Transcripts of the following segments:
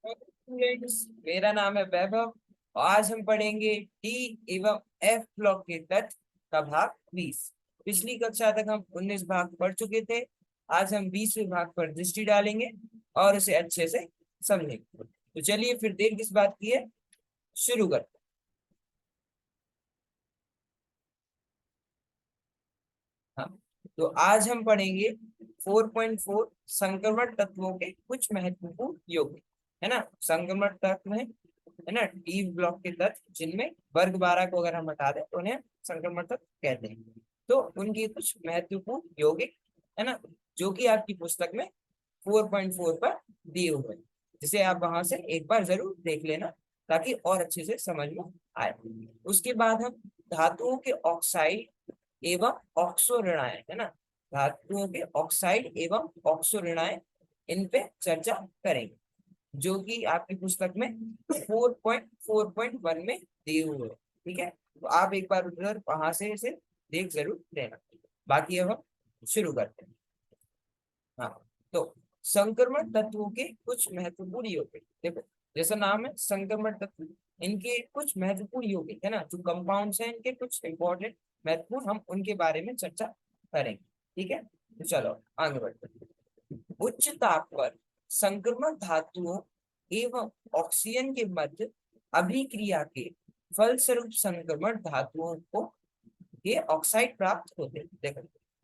Students, मेरा नाम है वैभव। आज हम पढ़ेंगे डी एवं एफ ब्लॉक के तत्व का भाग 20। पिछली कक्षा तक हम 19 भाग पढ़ चुके थे। आज हम 20वें भाग पर दृष्टि डालेंगे और उसे अच्छे से समझेंगे। तो चलिए फिर देर किस बात की है, शुरू करते हैं। हाँ, तो आज हम पढ़ेंगे 4.4 संक्रमण तत्वों के कुछ महत्वपूर्ण यौगिक। है ना, संक्रमण तत्व है ना, डी ब्लॉक के तत्व जिनमें वर्ग 12 को अगर हम हटा दें तो उन्हें संक्रमण तत्व कहते हैं। तो उनकी कुछ महत्वपूर्ण यौगिक है ना, जो कि आपकी पुस्तक में 4.4 पर दिए हुए हैं, जिसे आप वहां से एक बार जरूर देख लेना ताकि और अच्छे से समझ में आए। उसके बाद हम धातुओं के ऑक्साइड एवं ऑक्सो ऋणाएं, है ना, धातुओं के ऑक्साइड एवं ऑक्सो ऋणाएं, इन पे चर्चा करेंगे, जो कि आपकी पुस्तक में 4.4.1 में दिए हुए हैं। ठीक है, तो आप एक बार उधर वहां से इसे देख जरूर लेना। बाकी अब हम शुरू करते हैं। हाँ, तो संक्रमण तत्वों के कुछ महत्वपूर्ण यौगिक देखो, जैसा नाम है संक्रमण तत्व, इनके कुछ महत्वपूर्ण यौगिक है ना, जो कंपाउंड्स हैं, इनके कुछ इंपॉर्टेंट महत्वपूर्ण, हम उनके बारे में चर्चा करेंगे। ठीक है, तो चलो आगे बढ़ते हैं। उच्च ताप पर संक्रमण धातुओं एवं ऑक्सीजन के मध्य अभिक्रिया के फलस्वरूप संक्रमण धातुओं को ये ऑक्साइड प्राप्त होते हैं। देखो,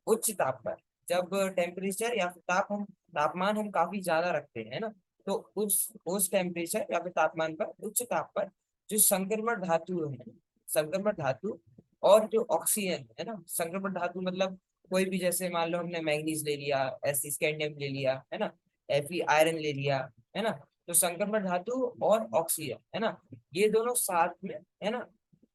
उच्च ताप पर, जब टेम्परेचर या फिर तापमान हम काफी ज्यादा रखते हैं ना, तो उस टेम्परेचर या फिर तापमान पर, उच्च ताप पर जो संक्रमण धातु है, संक्रमण धातु और जो ऑक्सीजन है ना, संक्रमण धातु मतलब कोई भी, जैसे मान लो हमने मैग्नीज ले लिया, एस स्कैंडियम ले लिया, है ना, Fe आयरन ले लिया, है ना, तो संक्रमण धातु और ऑक्सीजन, है ना, ये दोनों साथ में, है ना,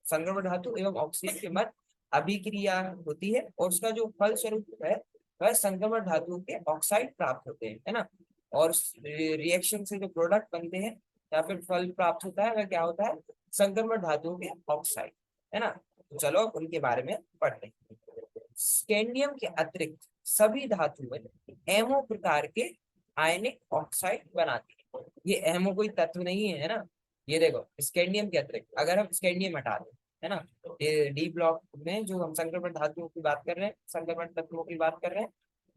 संक्रमण धातु एवं ऑक्सीजन के मध्य अभिक्रिया होती है और उसका जो फल स्वरूप है वह संक्रमण धातु के ऑक्साइड प्राप्त होते हैं, है ना, और रिएक्शन से जो प्रोडक्ट बनते हैं या फिर फल प्राप्त होता है वह क्या होता है, संक्रमण धातुओं के ऑक्साइड, है ना। तो चलो अब उनके बारे में पढ़ते हैं। स्कैंडियम के अतिरिक्त सभी धातुएं एमओ प्रकार के आयनिक ऑक्साइड बनाती है। ये एमओ कोई तत्व नहीं है ना, ये देखो स्कैंडियम के अतिरिक्त अगर हम स्कैंडियम हटा दें, है ना, ये डी ब्लॉक में जो हम संक्रमण धातुओं की बात कर रहे हैं, संक्रमण तत्वों की बात कर रहे हैं,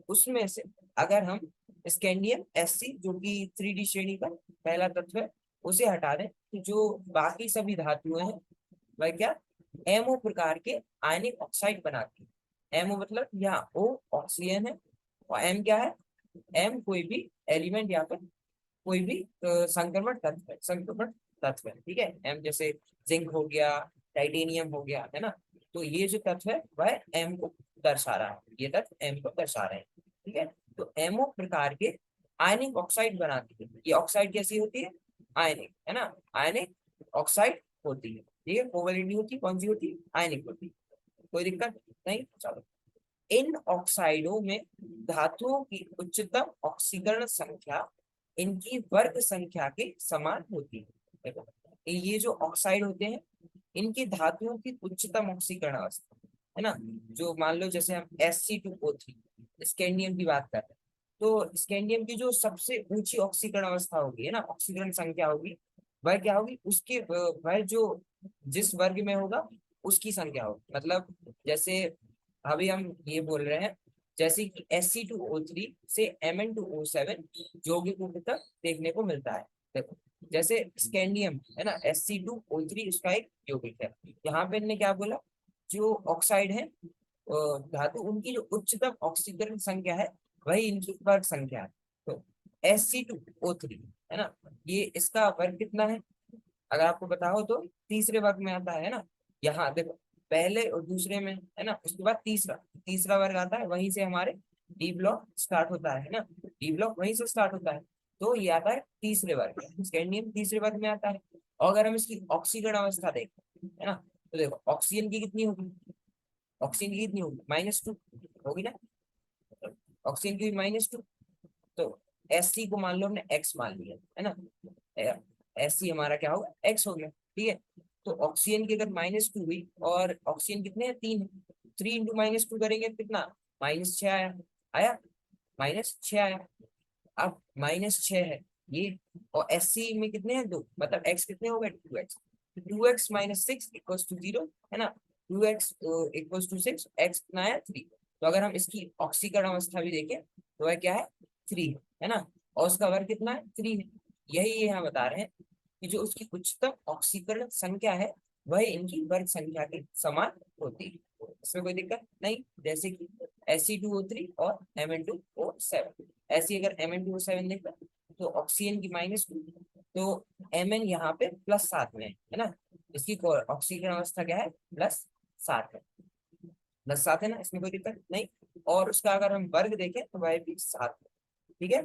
उसमें से अगर हम स्कैंडियम एससी जो कि 3D श्रेणी का पहला तत्व है उसे हटा दें, तो जो बाकी सभी धातुएं हैं वह क्या, एमओ प्रकार के आयनिक ऑक्साइड बनाती है। एमओ मतलब यहाँ ओ ऑक्सीजन है और एम क्या है, एम कोई भी एलिमेंट या फिर कोई भी संक्रमण तत्व है, संक्रमण तत्व है। ठीक है, एम जैसे जिंक हो गया, टाइटेनियम हो गया, है ना, तो ये जो तत्व है वह एम को दर्शा रहा है, ये तत्व एम को दर्शा रहे हैं। ठीक है, तो एमओ प्रकार के आयनिक ऑक्साइड बनाती है। ये ऑक्साइड कैसी होती है, आयनिक, है ना, आयनिक ऑक्साइड होती है। ठीक है, कोवैलेंट नहीं होती, कौन सी होती है, आयनिक होती है। कोई दिक्कत नहीं, चलो। इन ऑक्साइडों में धातुओं की उच्चतम ऑक्सीकरण संख्या इनकी वर्ग संख्या के समान होती है। देखो, ये जो ऑक्साइड होते हैं इनकी धातुओं की उच्चतम ऑक्सीकरण अवस्था, है ना, जो मान लो जैसे हम Sc2O3 स्कैंडियम की बात कर रहे हैं, तो स्कैंडियम की जो सबसे ऊंची ऑक्सीकरण अवस्था होगी, है ना, ऑक्सीकरण संख्या होगी, वह क्या होगी, उसके वह जो जिस वर्ग में होगा उसकी संख्या होगी। मतलब जैसे अभी हम ये बोल रहे हैं, जैसे कि Sc2O3 से Mn2O7 यौगिक तक देखने को मिलता है। देखो, जैसे स्कैंडियम है ना, Sc2O3 उसका एक यौगिक है। यहाँ पे इनने क्या बोला, जो ऑक्साइड है धातु, उनकी जो उच्चतम ऑक्सीकरण संख्या है वही इनकी वर्ग संख्या है। तो Sc2O3 है ना, ये इसका वर्ग कितना है, अगर आपको पता हो तो तीसरे वर्ग में आता है ना। यहाँ देखो, पहले और दूसरे में, है ना, उसके बाद तीसरा, तीसरा वर्ग आता है, वहीं से हमारे डी ब्लॉक स्टार्ट होता है ना, डी ब्लॉक वहीं से स्टार्ट होता है। तो ये आता है तीसरे वर्ग, स्कैंडियम तीसरे वर्ग में आता है। और अगर हम इसकी ऑक्सीकरण अवस्था देखें, है ना, तो देखो ऑक्सीजन की कितनी होगी, ऑक्सीजन की कितनी होगी, -2 होगी ना, ऑक्सीजन की -2। तो Sc को मान लो हमने x मान लिया, है ना, Sc हमारा क्या होगा, x हो गया। ठीक है, तो ऑक्सीजन की अगर -2 हुई और ऑक्सीजन कितने हैं, 3 है, 3 इंटू -2 करेंगे तो कितना, -6 आया, आया, -6 आया। अब -6 है ये, और Hc में कितने हैं 2, मतलब x कितने हो गए 2x, 2x minus 6 equals to 0, है ना, 2x इक्वल्स टू 6, x कितना है 3। तो अगर हम इसकी ऑक्सीकरण अवस्था भी देखें तो वह क्या है 3, है ना, और उसका वर्ग कितना है 3 है। यही ये हम बता रहे हैं कि जो उसकी उच्चतम ऑक्सीकरण संख्या है वह इनकी वर्ग संख्या के समान होती है, इसमें कोई दिक्कत नहीं। जैसे कि Fe2O3 और Mn2O7, ऐसी अगर Mn2O7 देखा तो ऑक्सीजन की -2, तो Mn यहाँ पे +7 में है ना, इसकी ऑक्सीकरण अवस्था क्या है +7 है, +7 है ना, इसमें कोई दिक्कत नहीं। और उसका अगर हम वर्ग देखें तो वह भी 7 है, ठीक है,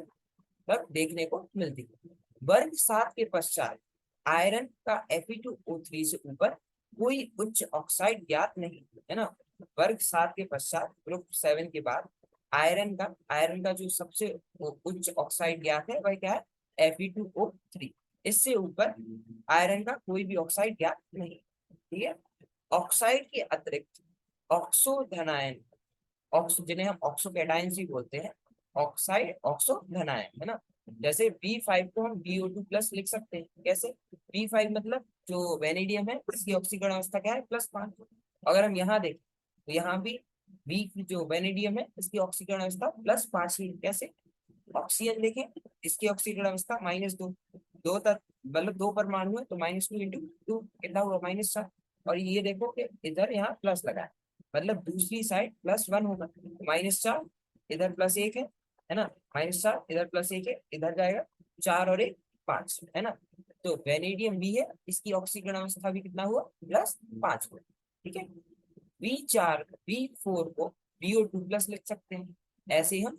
तब देखने को मिलती है। वर्ग 7 के पश्चात आयरन का Fe2O3 से ऊपर कोई उच्च ऑक्साइड ज्ञात नहीं, है ना, वर्ग 7 के पश्चात ग्रुप 7 के बाद आयरन का जो सबसे उच्च ऑक्साइड ज्ञात है वह क्या है Fe2O3, इससे ऊपर आयरन का कोई भी ऑक्साइड ज्ञात नहीं, ठीक है। ऑक्साइड के अतिरिक्त ऑक्सो धनायन, ऑक्सो जिन्हें हम ऑक्सो कैटायन भी बोलते हैं, ऑक्साइड ऑक्सो धनायन, है ना, जैसे B5 को हम BO2+ लिख सकते हैं, कैसे, B5 मतलब जो वेनेडियम है इसकी ऑक्सीकरण अवस्था क्या है +5। अगर हम यहाँ देखें तो यहाँ भी बी की जो वेनेडियम है इसकी ऑक्सीकरण अवस्था +5 ही है, कैसे, ऑक्सीजन देखें इसकी ऑक्सीकरण अवस्था -2, दो तक मतलब 2 परमाणु है तो -2 इंटू 2 कितना हुआ -4, और ये देखो कि इधर यहाँ प्लस लगा है, मतलब दूसरी साइड +1 होगा, -4 इधर +1 है ना, -4 इधर +1 है, इधर जाएगा 4 और 1 5, है ना, तो वेनेडियम बी है इसकी ऑक्सीकरण अवस्था भी कितना हुआ +5 हुआ, ठीक है। B4 को BO2+ लिख सकते हैं, ऐसे हम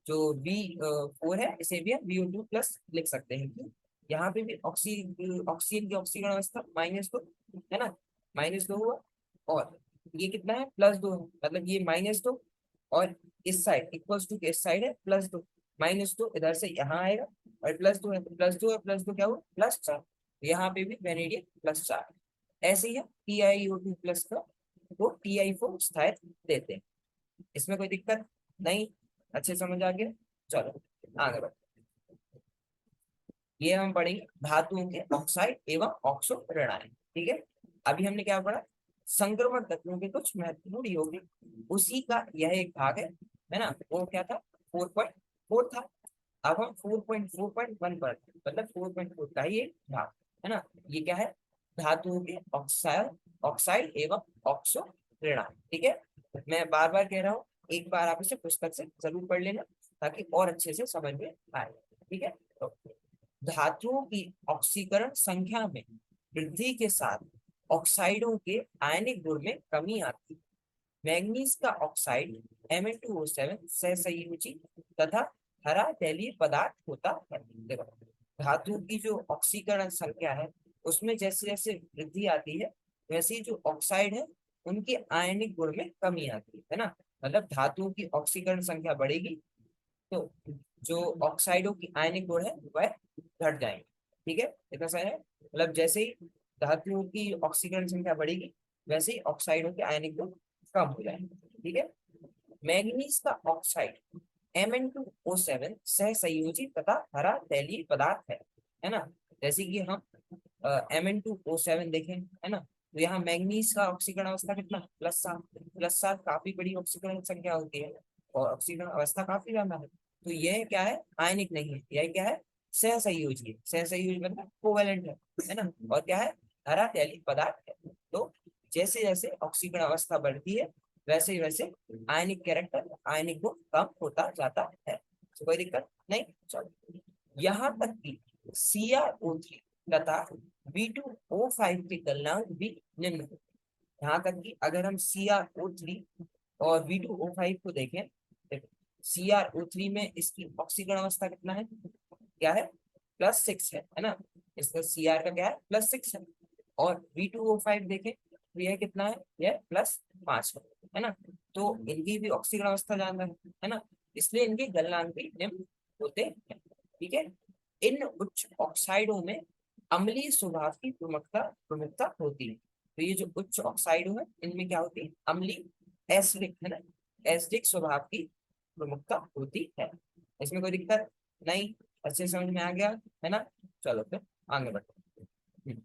जो B4 है इसे भी हम BO2+ लिख सकते हैं कि यहाँ पे भी ऑक्सीजन की ऑक्सीकरण अवस्था -2, है ना, -2 हुआ, और ये कितना है +2 है, मतलब ये -2, और इस साइड इक्वल्स टू इस साइड है +2, -2 इधर से यहाँ आएगा, और +2 है, +2 है +2 क्या हुआ +4, यहाँ पे भी वेनेडियम +4, ऐसे ही हम TiO2+ का वो Ti4 स्थायित्व देते हैं, इसमें कोई दिक्कत नहीं, अच्छे समझ आ गया। चलो आगे बढ़ो, ये हम पढ़ेंगे धातुओं के ऑक्साइड एवं ऑक्सो ऋणायन, ठीक है। अभी हमने क्या पढ़ा, संक्रमण तत्वों के कुछ महत्वपूर्ण यौगिक, उसी का यह एक भाग है ना, वो क्या था 4.4 था, अब हम 4.4.1 पर, मतलब 4.4 का ही एक भाग, है ना, ये क्या है धातुओं के ऑक्साइड एवं ऑक्सो ऋणायन, ठीक है। मैं बार बार कह रहा हूँ, एक बार आप इसे पुस्तक से जरूर पढ़ लेना ताकि और अच्छे से समझ में आए, ठीक है। तो धातुओं की ऑक्सीकरण संख्या में वृद्धि के साथ ऑक्साइडों के आयनिक गुण में कमी आती है। मैंगनीज का ऑक्साइड Mn2O7 सहसंयोजी तथा हरा तैलीय पदार्थ होता है। देखो, धातु की जो ऑक्सीकरण संख्या है उसमें जैसे जैसे वृद्धि आती है वैसे ही जो ऑक्साइड है उनके आयनिक गुण में कमी आती है ना, मतलब धातुओं की ऑक्सीकरण संख्या बढ़ेगी तो जो ऑक्साइडों की आयनिक गुण है वह घट जाएंगे, ठीक है, इतना सही है, मतलब जैसे ही धातुओं की ऑक्सीकरण संख्या बढ़ेगी वैसे ही ऑक्साइडों के आयनिक गुण कम हो जाएंगे, ठीक है। मैंगनीज का ऑक्साइड Mn2O7 सहसंयोजी तथा हरा तैलीय पदार्थ है ना, जैसे कि हम Mn2O7 देखें, है ना, तो यहाँ मैंगनीज का ऑक्सीकरण अवस्था कितना +7, +7 काफी बड़ी ऑक्सीकरण संख्या होती है और ऑक्सीकरण अवस्था काफी ज्यादा है, तो यह क्या है आयनिक नहीं है, यह क्या है सहसंयोजी है, सहसंयोजी मतलब कोवेलेंट है ना, और क्या है हरा तैलीय पदार्थ है। तो जैसे जैसे ऑक्सीकरण अवस्था बढ़ती है वैसे वैसे आयनिक कैरेक्टर आयनिक गुण कम होता जाता है, तो कोई दिक्कत नहीं। चलो, यहाँ तक कि CrO3 तथा B2O5 के गलनांक भी निम्न है। यहाँ तक कि अगर हम CrO3 और B2O5 को देखें, देखो CrO3 में इसकी ऑक्सीकरण अवस्था कितना है, क्या है +6 है ना, इसका Cr का क्या है +6 है, और B2O5 देखें तो यह कितना है, यह +5 है ना, तो इनकी भी ऑक्सीकरण अवस्था ज्यादा है ना, इसलिए इनके गलनांक भी निम्न होते हैं, ठीक है। इन उच्च ऑक्साइडों में अम्लीय स्वभाव की प्रमुखता होती है, तो ये जो उच्च ऑक्साइड है इनमें क्या होती है अम्लीय एसिडिक, है ना, एसिडिक स्वभाव की प्रमुखता होती है, इसमें कोई दिक्कत नहीं, अच्छे समझ में आ गया है ना। चलो फिर आगे बढ़ते हैं।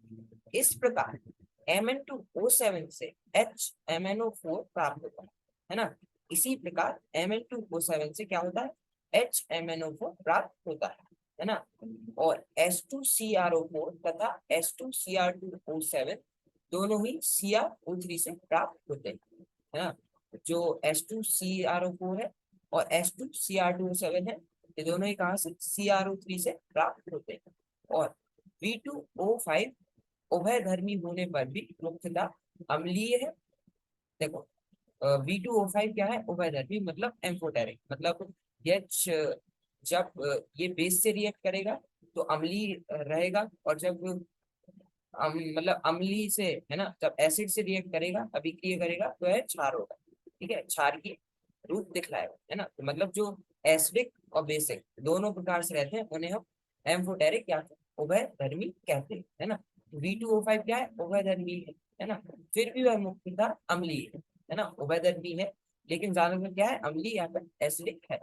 इस प्रकार Mn2O7 से HMnO4 प्राप्त होता है ना। इसी प्रकार Mn2O7 से क्या होता है, HMnO4 प्राप्त होता है ना। और H2CrO4 तथा H2Cr2O7 दोनों ही CrO3 से प्राप्त होते हैं, है ना। जो H2CrO4 है और H2Cr2O7 है, ये दोनों ही कहाँ से, CrO3 से प्राप्त होते हैं। और V2O5 उभयधर्मी होने पर भी मुख्यतः अम्लीय है। देखो V2O5 क्या है, उभयधर्मी मतलब एम्फोटेरिक, मतलब यह जब ये बेस से रिएक्ट करेगा तो अम्लीय रहेगा, और जब मतलब अम्लीय से, है ना, जब एसिड से रिएक्ट करेगा, अभिक्रिया करेगा तो यह क्षार होगा। ठीक है, क्षार की रूप दिखलाएगा, है ना। तो मतलब जो एसिडिक और बेसिक दोनों प्रकार से रहते हैं उन्हें हम एम्फोटेरिक या उभयधर्मी कहते हैं, है ना। V2O5 क्या है, उभयधर्मी है ना। फिर भी वह मुख्यतः अम्लीय है ना, उभयधर्मी है, लेकिन ज्यादातर क्या है, अम्लीय या फिर एसिडिक है।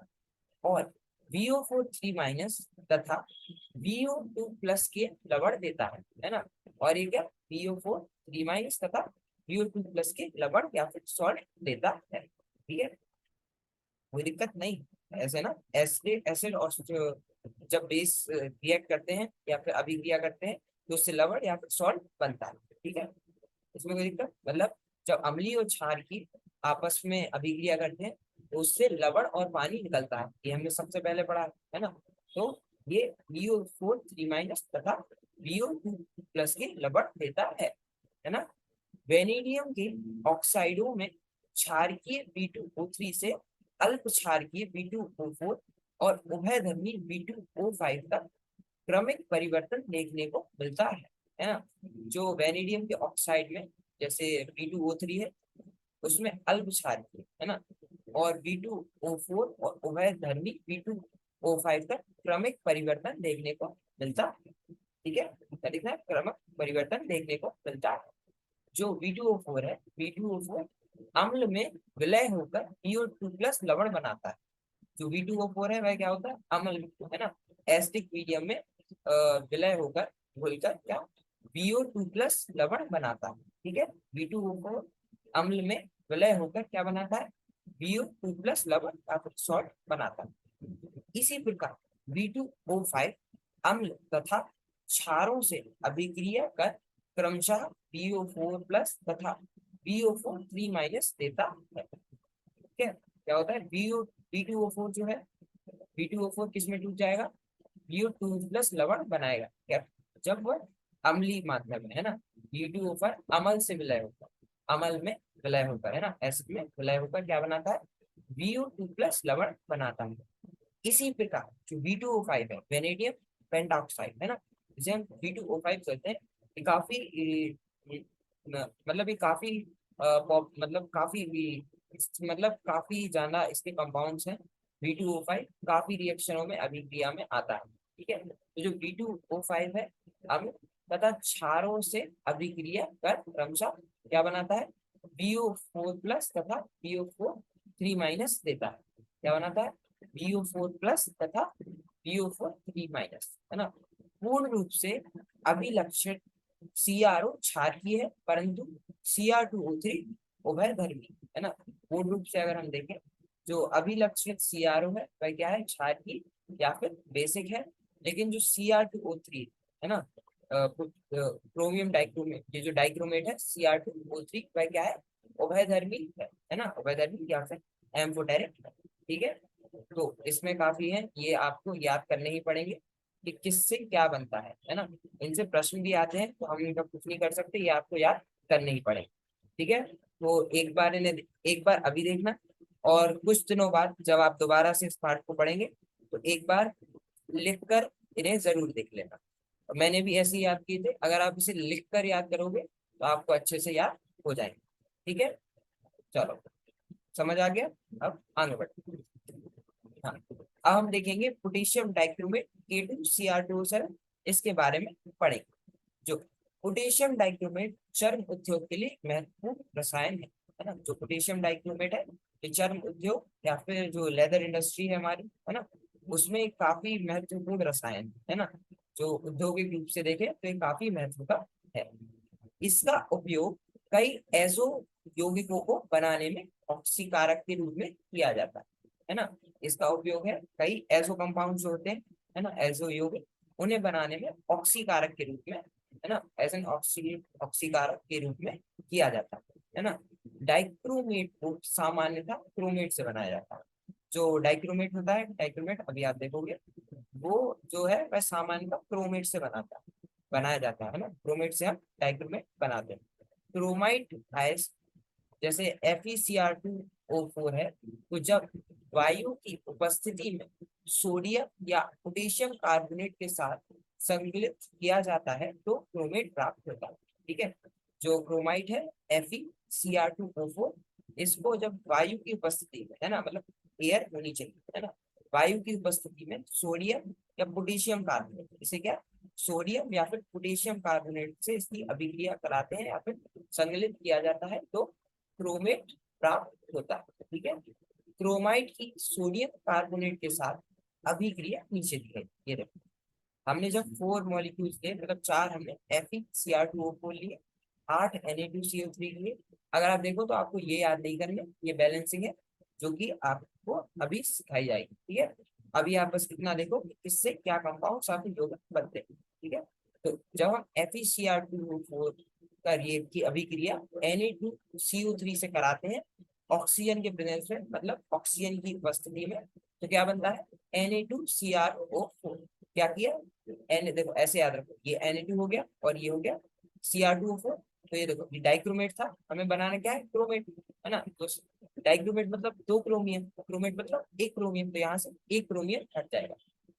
और VO4 3- तथा VO2 प्लस के लवण देता है ना। और ये क्या, VO4 3- तथा VO2 प्लस के लवण या फिर सॉल्ट देता है। ठीक है, कोई दिक्कत नहीं। ऐसे ना एसिड एसिड और जब बेस रिएक्ट करते हैं या फिर अभिक्रिया करते हैं तो उससे लवण या फिर सॉल्ट बनता है। ठीक है, इसमें कोई दिक्कत, मतलब जब अम्लीय और क्षार की आपस में अभिक्रिया करते हैं तो उससे लवण और पानी निकलता है, ये हमने सबसे पहले पढ़ा है ना। तो ये VO4 3- तथा VO2 प्लस के लवण देता है ना। वेनेडियम के ऑक्साइडों में क्षारकीय V2O3 से अल्प क्षारकीय V2O4 और उभयधर्मी V2O5 तक क्रमिक परिवर्तन देखने को मिलता है ना। जो वेनेडियम के ऑक्साइड में जैसे V2O3 है, उसमें अल्प क्षारकीय है ना, और V2O4 और उभयधर्मी V2O5 तक क्रमिक परिवर्तन देखने को मिलता है। ठीक है, क्या लिखना है, क्रमिक परिवर्तन देखने को मिलता है। जो V2O4 है, V2O4 अम्ल में विलय होकर PO2 प्लस लवण बनाता है। जो V2O4 है वह क्या होता है, अम्ल है ना, एसिडिक मीडियम में विलय होकर घुलकर क्या VO2 प्लस लवण बनाता है। ठीक है, V2O4 अम्ल में विलय होकर क्या बनाता है, VO2 प्लस लवण या फिर सॉल्ट बनाता है। इसी प्रकार V2O5 अम्ल तथा क्षारों से अभिक्रिया कर क्रमशः VO4 प्लस तथा VO4 3- देता है। ठीक है, क्या होता है, V2O4 जो है, V2O4 किस में टूट जाएगा, VO2 प्लस लवण बनाएगा क्या, जब वह अम्लीय मात्रा में, है ना। V2O4 अमल से विलय होता है, अमल में विलय होकर, है ना, एसिड में विलय होकर क्या बनाता है, VO2 प्लस लवण बनाता है। इसी प्रकार जो V2O5 है, वेनेडियम पेंटॉक्साइड है ना, जिसे हम V2O5 कहते हैं, ये काफी मतलब ये काफी मतलब काफी मतलब काफी ज्यादा इसके कंपाउंड्स हैं। V2O5 काफी रिएक्शनों में अभिक्रिया में आता है। ठीक है, तो जो V2O5 है अम्ल तथा क्षारों से अभिक्रिया कर क्रमशः क्या बनाता है, VO4 प्लस तथा VO4 3- देता है। क्या बनाता है, VO4 प्लस तथा VO4 3- है ना। पूर्ण रूप से अभिलक्षित CrO क्षारीय है, परंतु Cr2O3 उभयधर्मी है ना। पूर्ण रूप से अगर हम देखें, जो अभिलक्षित CrO है वह क्या है, क्षारीय या फिर बेसिक है, लेकिन जो Cr2O3 है ना, क्रोमियम डाइक्रोमेट, ये जो डाइक्रोमेट है Cr2O3 वह क्या है, उभयधर्मी है ना, उभयधर्मी या फिर एम्फोटेरिक है। ठीक है, तो इसमें काफी है, ये आपको याद करने ही पड़ेंगे कि किससे क्या बनता है ना। इनसे प्रश्न भी आते हैं तो हम इनका कुछ नहीं कर सकते, ये आपको याद करने ही पड़ेंगे। ठीक है, तो एक बार अभी देखना, और कुछ दिनों बाद जब आप दोबारा से इस पाठ को पढ़ेंगे तो एक बार लिख कर इन्हें जरूर देख लेना। और मैंने भी ऐसे ही याद किए थे, अगर आप इसे लिख कर याद करोगे तो आपको अच्छे से याद हो जाएंगे। ठीक है, चलो समझ आ गया। अब आगे बढ़ते हैं। हाँ, अब हम देखेंगे पोटेशियम डाइक्रोमेट K2Cr2, इसके बारे में पढ़ेंगे। जो पोटेशियम डाइक्रोमेट चर्म उद्योग के लिए महत्वपूर्ण रसायन है ना। जो पोटेशियम डाइक्रोमेट है, ये चर्म उद्योग या फिर जो लेदर इंडस्ट्री है हमारी, है ना, उसमें एक काफी महत्वपूर्ण रसायन है ना, जो औद्योगिक रूप से देखे तो ये काफी महत्व का है। इसका उपयोग कई ऐसो यौगिकों को बनाने में ऑक्सीकारक के रूप में किया जाता है ना। इसका उपयोग है कई ऐसो कंपाउंड जो होते हैं, है ना, ऐसो यौगिक, उन्हें बनाने में ऑक्सीकारक के रूप में, है ना, एज एन ऑक्सीकारक के रूप में किया जाता है ना। डाइक्रोमेट को सामान्यतः क्रोमेट से बनाया जाता है। जो डाइक्रोमेट होता है, डाइक्रोमेट अभी आप देखोगे, वो जो है वह सामान्यतः क्रोमेट से बनाया जाता है ना। क्रोमेट से हम डाइक्रोमेट बनाते हैं। क्रोमाइट गैस जैसे FeCr2O4 है, तो जब वायु की उपस्थिति में सोडियम या पोटेशियम कार्बोनेट के साथ संकलित किया जाता है तो क्रोमेट प्राप्त होता है। ठीक है, जो क्रोमाइट है FeCr2O4, इसको जब वायु की उपस्थिति में, है ना, मतलब एयर होनी चाहिए, है ना, वायु की उपस्थिति में सोडियम या पोटेशियम कार्बोनेट, इसे क्या, सोडियम या फिर पोटेशियम कार्बोनेट से इसकी अभिक्रिया कराते हैं या फिर संकलित किया जाता है तो क्रोमेट प्राप्त होता है। ठीक है, क्रोमाइट की सोडियम कार्बोनेट के साथ अभिक्रिया नीचे दी है, ये देखो। हमने जब 4 मॉलिक्यूल्स लिए, मतलब 4 हमने FeCr2O4 लिए, 8 Na2CO3 लिए। अगर आप देखो तो आपको ये याद नहीं करने, ये बैलेंसिंग है जो कि आपको अभी सिखाई जाएगी। ठीक है, अभी आप बस इतना देखो कि इससे क्या कंपाउंड आपके यौगिक बनते हैं। ठीक है, तो जब हम FeCr2O4 का रिएक्ट की अभिक्रिया Na2CO3 से कराते हैं ऑक्सीजन के प्रेजेंस में, मतलब ऑक्सीजन की उपस्थिति में, तो क्या बनता है Na2CrO4। क्या किया, एन, देखो ऐसे याद रखो, ये Na2 हो गया और ये हो गया Cr2O4। तो ये देखो, ये डाइक्रोमेट था, हमें बनाना क्या है, क्रोमेट, है ना। तो डाइक्रोमेट मतलब 2 क्रोमियम, क्रोमेट मतलब 1 क्रोमियम, तो यहाँ से 1 क्रोमियम हट जाएगा।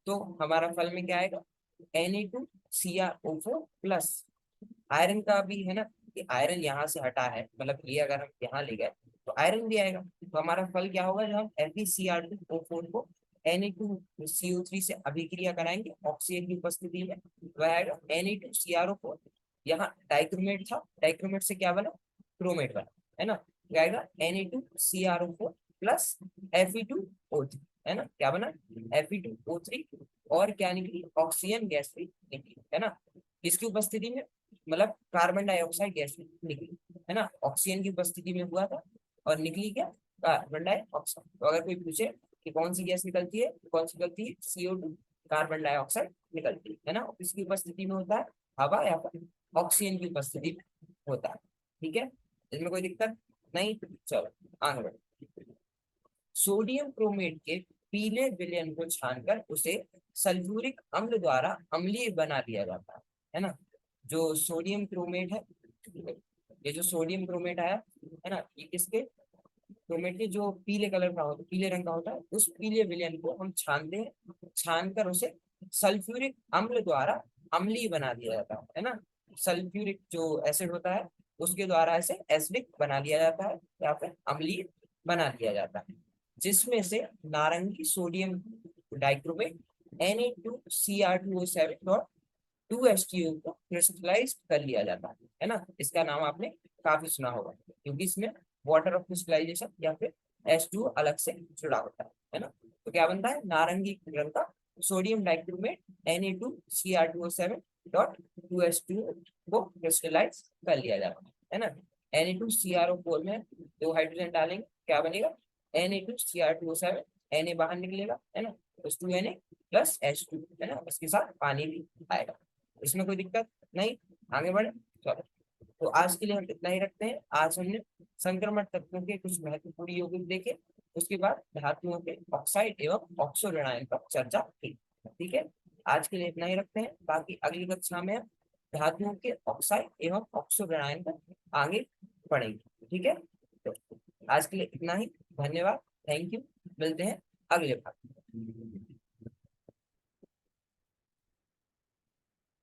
तो हमारा फल में क्या आएगा, Na2CrO4 प्लस आयरन का भी, है ना, कि आयरन यहाँ से हटा है, मतलब ये अगर हम यहाँ ले गए तो आयरन भी आएगा। तो हमारा फल क्या होगा, जब हम FeCr2O4 को Na2CO3 से अभिक्रिया कराएंगे ऑक्सीजन की उपस्थिति में, वह आएगा Na2CrO4। यहाँ डाइक्रोमेट था, डाइक्रोमेट से क्या बना, क्रोमेट बना, है ना। क्या आएगा Na2CrO4 प्लस Fe2O3, है ना, क्या बना Fe2O3, और क्या निकली, ऑक्सीजन गैस भी निकली, है ना। किसकी उपस्थिति में, मतलब कार्बन डाइऑक्साइड गैस निकली, है ना, ऑक्सीजन की उपस्थिति में हुआ था, और निकली क्या, कार्बन डाइऑक्साइड। तो अगर कोई पूछे कि कौन सी गैस निकलती है, तो कौन सी निकलती है, CO2, कार्बन डाइऑक्साइड निकलती है ना। किसकी उपस्थिति में होता है, हवा या फिर ऑक्सीजन की उपस्थिति में होता है। ठीक है, इसमें कोई दिक्कत नहीं, चलो आगे बढ़ो। सोडियम क्रोमेट के पीले विलयन को छानकर उसे सल्फ्यूरिक अम्ल द्वारा अम्लीय बना दिया जाता है ना। जो सोडियम क्रोमेट है, ये जो सोडियम क्रोमेट आया है ना, ये किसके, क्रोमेट के जो पीले कलर का होता है, पीले रंग का होता है, उस पीले विलयन को हम छानते हैं, छानकर उसे सल्फ्यूरिक अम्ल द्वारा अम्लीय बना दिया जाता है ना। सल्फ्यूरिक जो एसिड होता है उसके द्वारा इसे एसिडिक बना लिया जाता है या फिर अम्लीय बना लिया जाता है, जिसमें से नारंगी सोडियम डाइक्रोमेट Na2Cr2O7 2H2O को क्रिस्टलाइज कर लिया जाता है ना। इसका नाम आपने काफी सुना होगा, क्योंकि इसमें वाटर ऑफ क्रिस्टलाइजेशन या फिर H2O अलग से जुड़ा होता है ना। तो क्या बनता है, नारंगी रंग का सोडियम डाइक्रोमेट Na2Cr2O7 को क्रिस्टलाइज कर लिया जाता है ना। Na2CrO4 में 2 हाइड्रोजन डालेंगे, क्या बनेगा, Na2Cr2O7, Na बाहर निकलेगा, है ना, Na प्लस H2, है ना, इसके साथ पानी भी आएगा। इसमें कोई दिक्कत नहीं, आगे बढ़े, चलो। तो आज के लिए हम इतना ही रखते हैं। आज हमने संक्रमण तत्वों के कुछ महत्वपूर्ण यौगिक देखे, उसके बाद धातुओं के ऑक्साइड एवं ऑक्सो ऋणायन पर चर्चा की। ठीक है, आज के लिए इतना ही रखते हैं, बाकी अगली कक्षा में हम धातुओं के ऑक्साइड एवं ऑक्सो ऋणायन पर आगे बढ़ेंगे। ठीक है, तो आज के लिए इतना ही, धन्यवाद, थैंक यू, मिलते हैं अगले भाग।